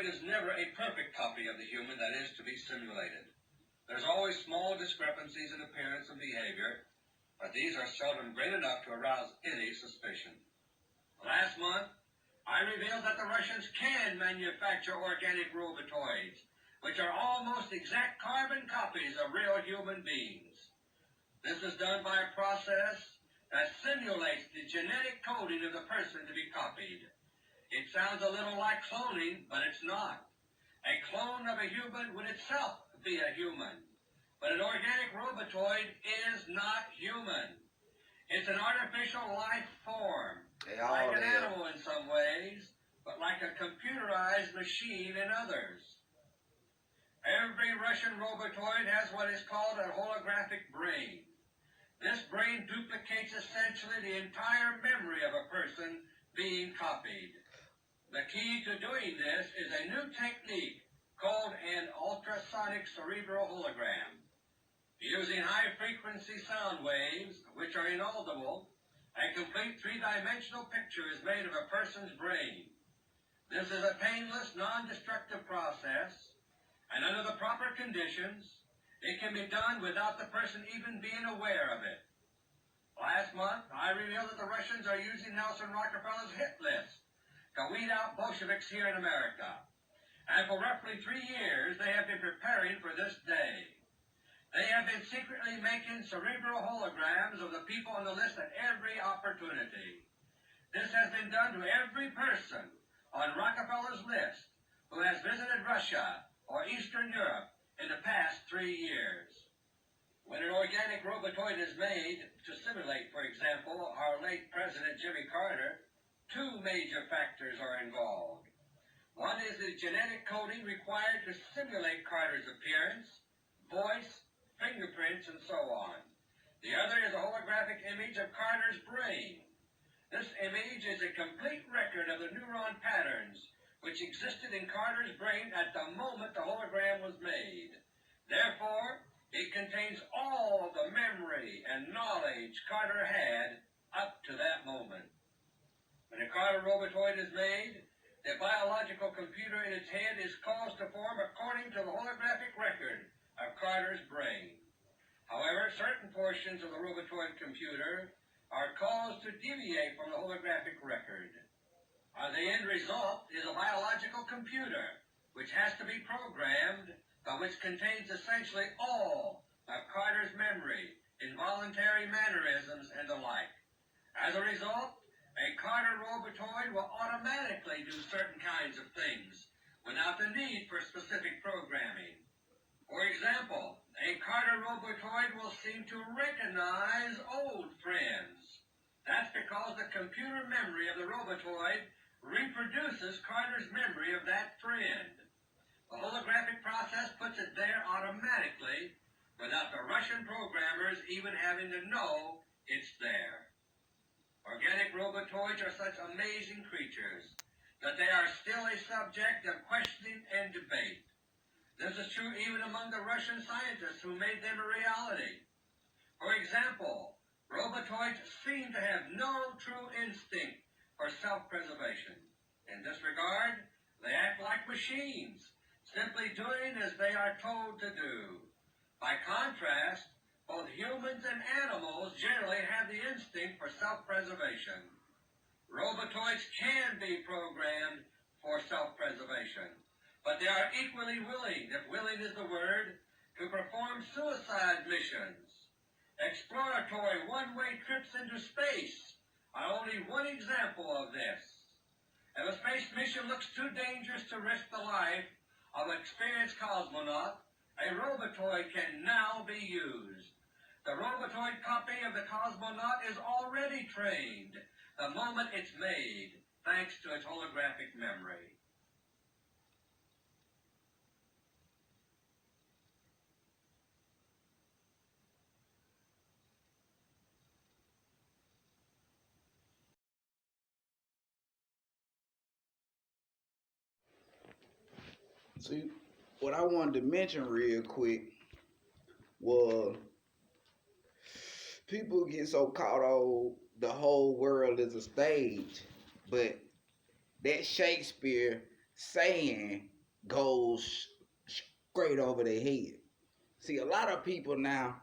robotoid is never a perfect copy of the human that is to be simulated. There's always small discrepancies in appearance and behavior, but these are seldom great enough to arouse any suspicion. Last month, I revealed that the Russians can manufacture organic robotoids, which are almost exact carbon copies of real human beings. This is done by a process that simulates the genetic coding of the person to be copied. It sounds a little like cloning, but it's not. A clone of a human would itself be a human. But an organic robotoid is not human. It's an artificial life form, like an animal in some ways, but like a computerized machine in others. Every Russian robotoid has what is called a holographic brain. This brain duplicates essentially the entire memory of a person being copied. The key to doing this is a new technique called an ultrasonic cerebral hologram. Using high-frequency sound waves, which are inaudible, a complete three-dimensional picture is made of a person's brain. This is a painless, non-destructive process, and under the proper conditions, it can be done without the person even being aware of it. Last month, I revealed that the Russians are using Nelson Rockefeller's hit list to weed out Bolsheviks here in America. And for roughly 3 years, they have been preparing for this day. They have been secretly making cerebral holograms of the people on the list at every opportunity. This has been done to every person on Rockefeller's list who has visited Russia or Eastern Europe in the past 3 years. When an organic robotoid is made to simulate, for example, our late President Jimmy Carter, 2 major factors are involved. One is the genetic coding required to simulate Carter's appearance, voice, fingerprints, and so on. The other is a holographic image of Carter's brain. This image is a complete record of the neuron patterns which existed in Carter's brain at the moment the hologram was made. Therefore, it contains all the memory and knowledge Carter had up to that moment. When a Carter robotoid is made, the biological computer in its head is caused to form according to the holographic record of Carter's brain. However, certain portions of the robotoid computer are caused to deviate from the holographic record. The end result is a biological computer, which has to be programmed, but which contains essentially all of Carter's memory, involuntary mannerisms, and the like. As a result, a Carter robotoid will automatically do certain kinds of things without the need for specific programming. For example, a Carter robotoid will seem to recognize old friends. That's because the computer memory of the robotoid reproduces Carter's memory of that friend. The holographic process puts it there automatically without the Russian programmers even having to know it's there. Organic robotoids are such amazing creatures that they are still a subject of questioning and debate. This is true even among the Russian scientists who made them a reality. For example, robotoids seem to have no true instinct for self-preservation. In this regard, they act like machines, simply doing as they are told to do. By contrast, both humans and animals generally have the instinct for self-preservation. Robotoids can be programmed for self-preservation, but they are equally willing, if willing is the word, to perform suicide missions. Exploratory one-way trips into space are only one example of this. If a space mission looks too dangerous to risk the life of an experienced cosmonaut, a robotoid can now be used. The robotoid copy of the cosmonaut is already trained the moment it's made, thanks to its holographic memory. See, what I wanted to mention real quick was people get so caught on the whole world is a stage, but that Shakespeare saying goes straight over their head. See, a lot of people now,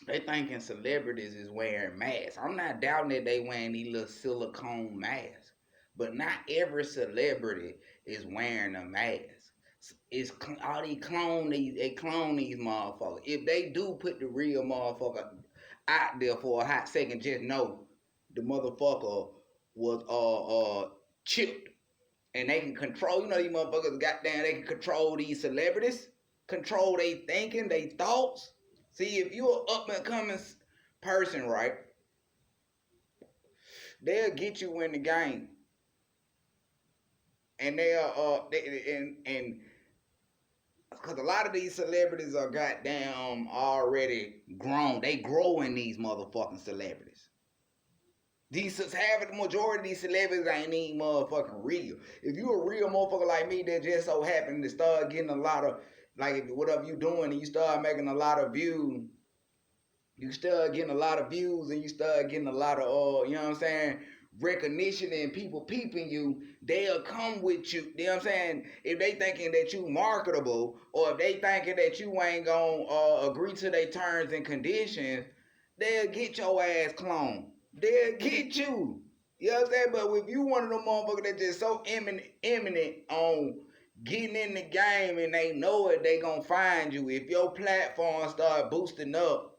they thinking celebrities is wearing masks. I'm not doubting that they wearing these little silicone masks, but not every celebrity is wearing a mask. It's all they clone these motherfuckers. If they do put the real motherfucker out there for a hot second, just know the motherfucker was chipped, and they can control. You know these motherfuckers, goddamn, they can control these celebrities, control they thinking, they thoughts. See, if you're an up and coming person, right, they'll get you in the game, and and because a lot of these celebrities are goddamn already grown. They growing these motherfucking celebrities. Half of the majority of these celebrities ain't even motherfucking real. If you a real motherfucker like me that just so happened to start getting a lot of, like, whatever you doing and you start making a lot of views, you start getting a lot of views and you start getting a lot of, you know what I'm saying, recognition and people peeping you, they'll come with you. You know what I'm saying? If they thinking that you marketable, or if they thinking that you ain't gonna agree to their terms and conditions, they'll get your ass cloned. They'll get you. You know what I'm saying? But if you one of them motherfuckers that just so imminent on getting in the game and they know it, they gonna find you. If your platform start boosting up,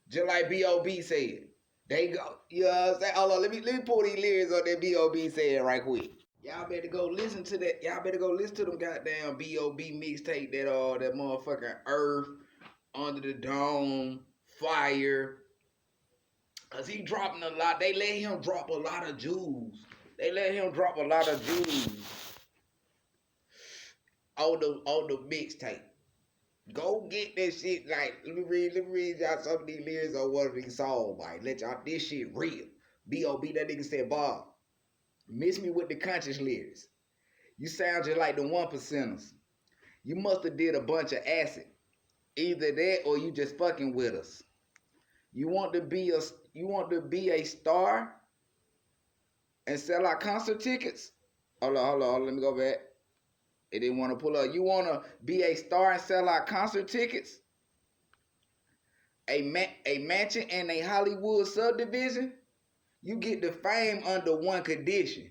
just like B.O.B. said. They go, you know what I'm saying? Hold on, let me pull these lyrics on that B.O.B. said right quick. Y'all better go listen to that. Y'all better go listen to them goddamn B.O.B. mixtape that motherfucking Earth, Under the Dome, Fire. Cause he dropping a lot. They let him drop a lot of jewels. They let him drop a lot of jewels on the mixtape. Go get that shit. Like, let me read y'all some of these lyrics on one of these songs. Like, let y'all, this shit real. B.O.B. that nigga said, Bob, miss me with the conscious lyrics. You sound just like the 1%ers. You must have did a bunch of acid. Either that or you just fucking with us. You want to be a star and sell out concert tickets? Hold on, let me go back. It didn't want to pull up. You want to be a star and sell out concert tickets? A mansion in a Hollywood subdivision? You get the fame under one condition.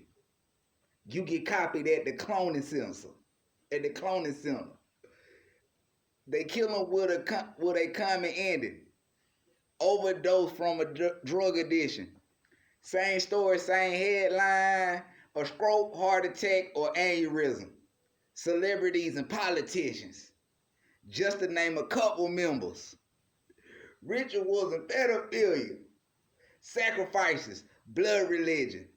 You get copied at the cloning center. They kill him with a common ending. Overdose from a drug addiction. Same story, same headline. A stroke, heart attack, or aneurysm. Celebrities and politicians. Just to name a couple members. Rituals and pedophilia. Sacrifices. Blood religion.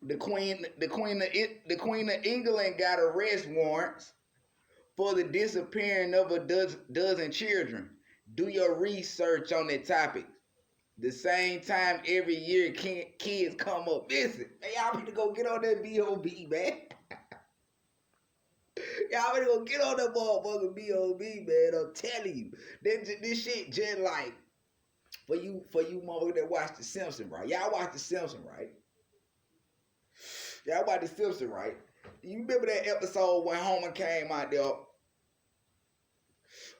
The Queen of England got arrest warrants for the disappearing of a dozen children. Do your research on that topic. The same time every year kids come up missing. Hey, y'all better go get on that B.O.B., man. Y'all better go get on that motherfucking B.O.B., man. I'm telling you. This shit just like, for you motherfuckers that watch The Simpsons, right? Y'all watch The Simpsons, right? Y'all watch The Simpsons, right? You remember that episode when Homer came out there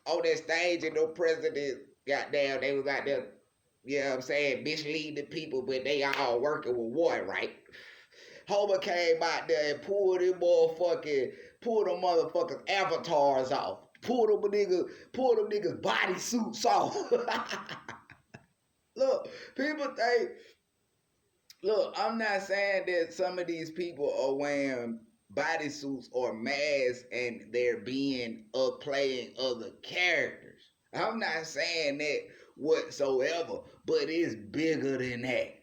on that stage and no president got down, they was out there, you know what I'm saying, misleading the people, but they all working with war, right? Homer came out there and pulled them motherfuckers avatars off. Pulled them niggas bodysuits off. Look, people think, I'm not saying that some of these people are wearing bodysuits or masks and they're playing other characters. I'm not saying that whatsoever, but it's bigger than that.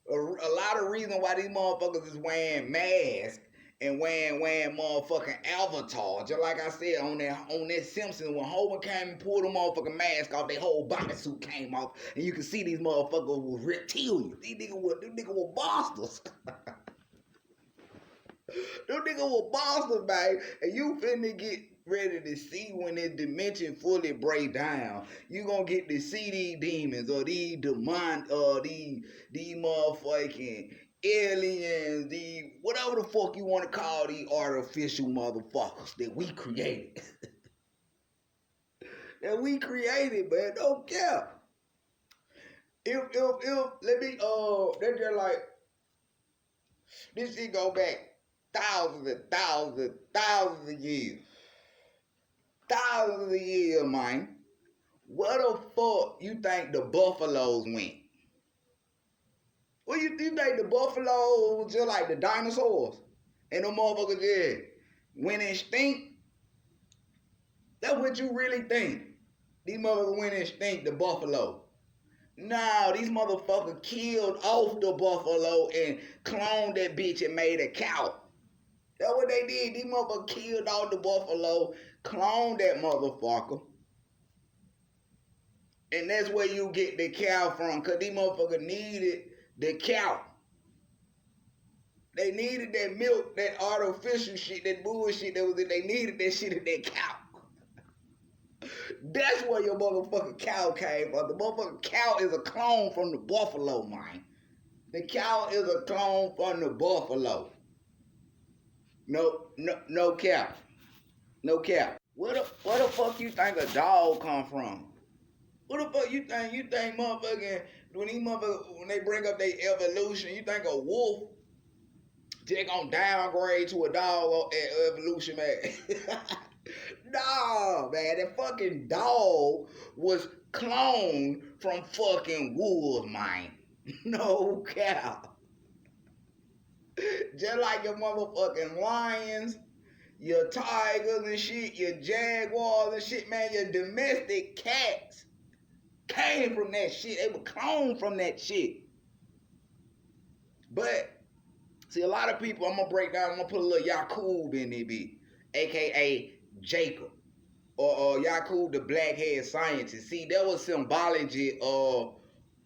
A lot of reason why these motherfuckers is wearing masks and wearing motherfucking avatars. Just like I said on that Simpsons, when Homer came and pulled the motherfucking mask off, their whole bodysuit came off, and you can see these motherfuckers was reptilians. These niggas were monsters. Them niggas were monsters, man. And you finna get ready to see when this dimension fully break down. You gonna get to see these demons or these motherfucking aliens, the whatever the fuck you want to call these artificial motherfuckers that we created. That we created, man. Don't care. If let me they're just like this shit go back thousands and thousands and thousands of years. Thousands of years, man. Where the fuck you think the buffaloes went? Well, you think the buffaloes just like the dinosaurs? And the motherfuckers just went extinct? That's what you really think. These motherfuckers went extinct, the buffalo. Nah, these motherfuckers killed off the buffalo and cloned that bitch and made a cow. That's what they did. These motherfuckers killed off the buffalo, cloned that motherfucker. And that's where you get the cow from, because these motherfuckers needed the cow. They needed that milk, that artificial shit, that bullshit that was in. They needed that shit in that cow. That's where your motherfucking cow came from. The motherfucking cow is a clone from the buffalo, man. The cow is a clone from the buffalo. No cap. No cap. Where the fuck you think a dog come from? What the fuck you think? You think motherfucking when they bring up their evolution, you think a wolf just gonna downgrade to a dog at evolution, man? No, man, that fucking dog was cloned from fucking wolves, man. No cow. Just like your motherfucking lions, your tigers and shit, your jaguars and shit, man, your domestic cats came from that shit. They were cloned from that shit. But, see, a lot of people, I'm going to break down, I'm going to put a little Yakub in there, a.k.a. Jacob. Or Yakub the black-haired scientist. See, that was symbology of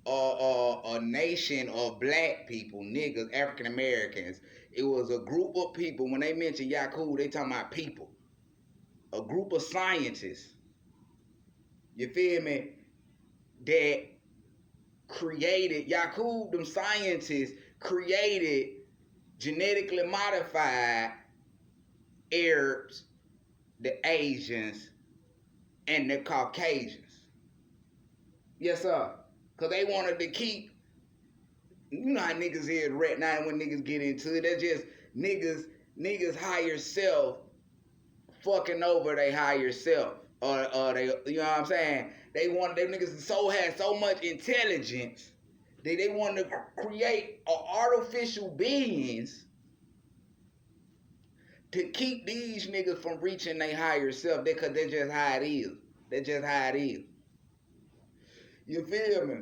a nation of black people, niggas, African Americans. It was a group of people. When they mention Yakub, they talking about people. A group of scientists. You feel me? That created, Yakub, them scientists created genetically modified Arabs, the Asians, and the Caucasians. Yes, sir. Because they wanted to keep, you know how niggas is right now when niggas get into it. They're just niggas higher self fucking over they higher self. Or they, you know what I'm saying? They wanted, them niggas had so much intelligence that they wanted to create artificial beings to keep these niggas from reaching their higher self, because that's just how it is. That's just how it is. You feel me?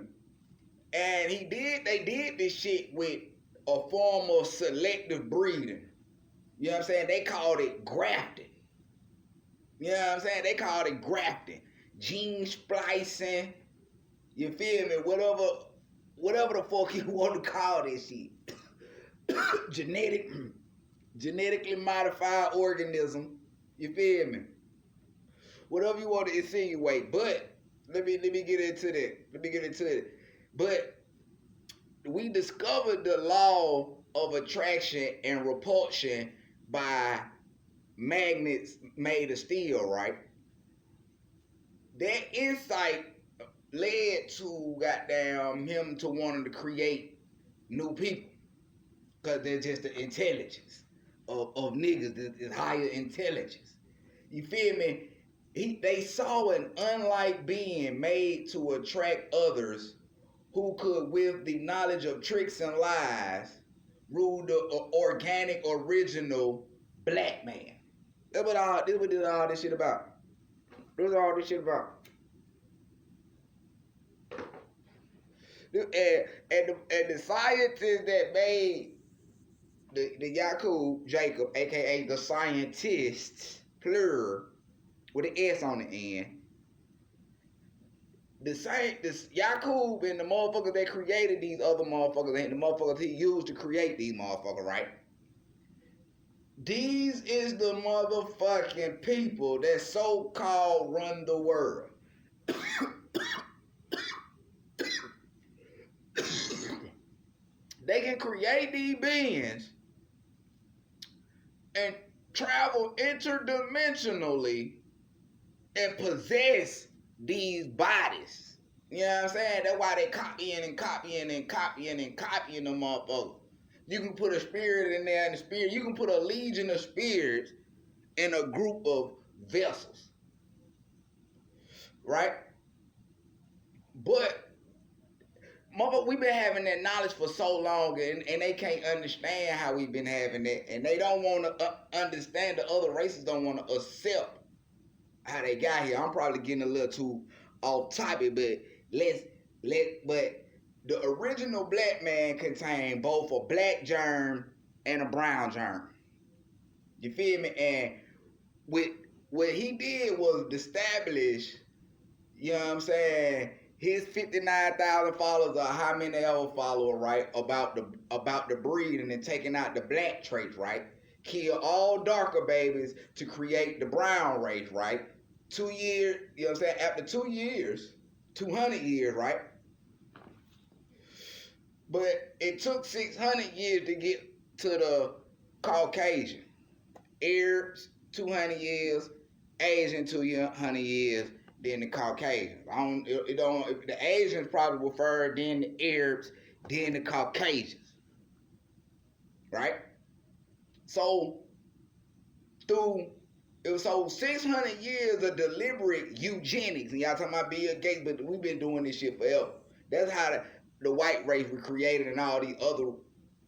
And they did this shit with a form of selective breeding. You know what I'm saying? They called it grafting. You know what I'm saying? They called it grafting. Gene splicing. You feel me? Whatever the fuck you want to call this shit. Genetically modified organism. You feel me? Whatever you want to insinuate. But let me get into that. But we discovered the law of attraction and repulsion by magnets made of steel, right? That insight led to goddamn him to wanting to create new people, because they're just the intelligence of niggas, this higher intelligence. You feel me? They saw an unlike being made to attract others who could, with the knowledge of tricks and lies, rule the organic, original black man. That's what all this shit about. That's what all this shit about. And the scientists that made the Yakub Jacob, aka the scientists, plural, with an S on the end. This Yakub and the motherfuckers that created these other motherfuckers and the motherfuckers he used to create these motherfuckers, right? These is the motherfucking people that so-called run the world. They can create these beings and travel interdimensionally and possess these bodies. You know what I'm saying? That's why they copying and copying and copying and copying them motherfuckers. You can put a spirit in there, and the spirit, you can put a legion of spirits in a group of vessels, right? But motherfucker, we've been having that knowledge for so long, and they can't understand how we've been having that, and they don't want to understand. The other races don't want to accept how they got here. I'm probably getting a little too off topic, but but the original black man contained both a black germ and a brown germ. You feel me? And what he did was establish, you know what I'm saying, his 59,000 followers, or how many ever follow, right, about the breed, and then taking out the black traits, right? Kill all darker babies to create the brown race, right? 2 years, you know what I'm saying? After 2 years, 200 years, right? But it took 600 years to get to the Caucasian. Arabs, 200 years. Asian, 200 years. Then the Caucasians. The Asians probably were first, then the Arabs, then the Caucasians. Right? So, it was 600 years of deliberate eugenics, and y'all talking about Bill Gates, but we've been doing this shit forever. That's how the white race was created, and all these other, you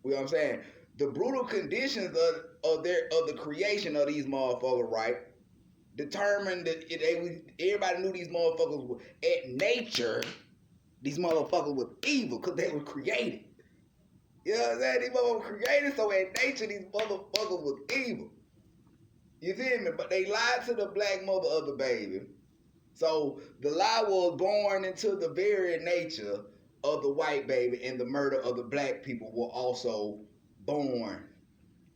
know what I'm saying? The brutal conditions of the creation of these motherfuckers, right, determined that everybody knew these motherfuckers were at nature. These motherfuckers were evil because they were created. You know what I'm saying? These motherfuckers were created, so at nature these motherfuckers was evil. You feel me? But they lied to the black mother of the baby. So the lie was born into the very nature of the white baby, and the murder of the black people were also born.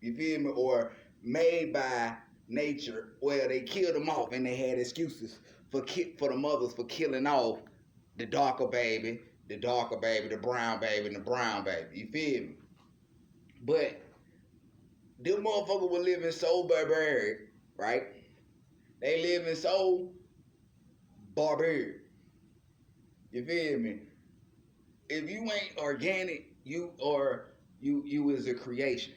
You feel me? Or made by nature, where they killed them off, and they had excuses for the mothers for killing off the darker baby, the brown baby, and the brown baby. You feel me? But them motherfuckers were living so barbaric, right? They living so barbaric. You feel me? If you ain't organic, you is a creation.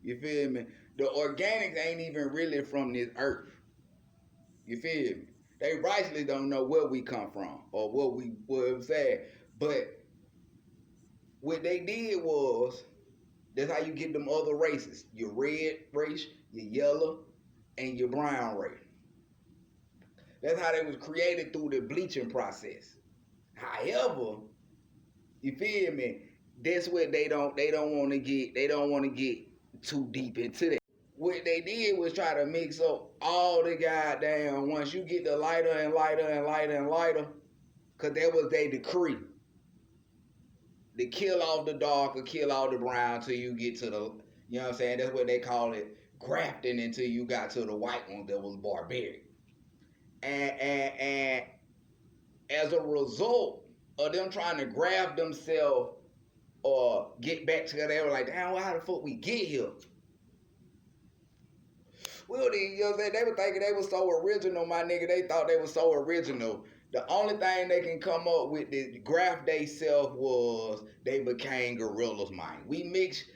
You feel me? The organics ain't even really from this earth. You feel me? They rightly don't know where we come from or what I'm saying. But what they did was, that's how you get them other races. Your red race, your yellow, and your brown race. That's how they was created through the bleaching process. However, you feel me? That's what they don't want to get too deep into that. What they did was try to mix up all the goddamn, once you get the lighter and lighter and lighter and lighter, because that was their decree. To kill off the dark or kill off the brown till you get to the, you know what I'm saying? That's what they call it, grafting, until you got to the white one that was barbaric. And as a result of them trying to graft themselves or get back together, they were like, damn, well, how the fuck we get here? Well, you know what I'm saying? They were thinking they were so original, my nigga. They thought they were so original. The only thing they can come up with to graft themselves was they became gorillas, man. We mixed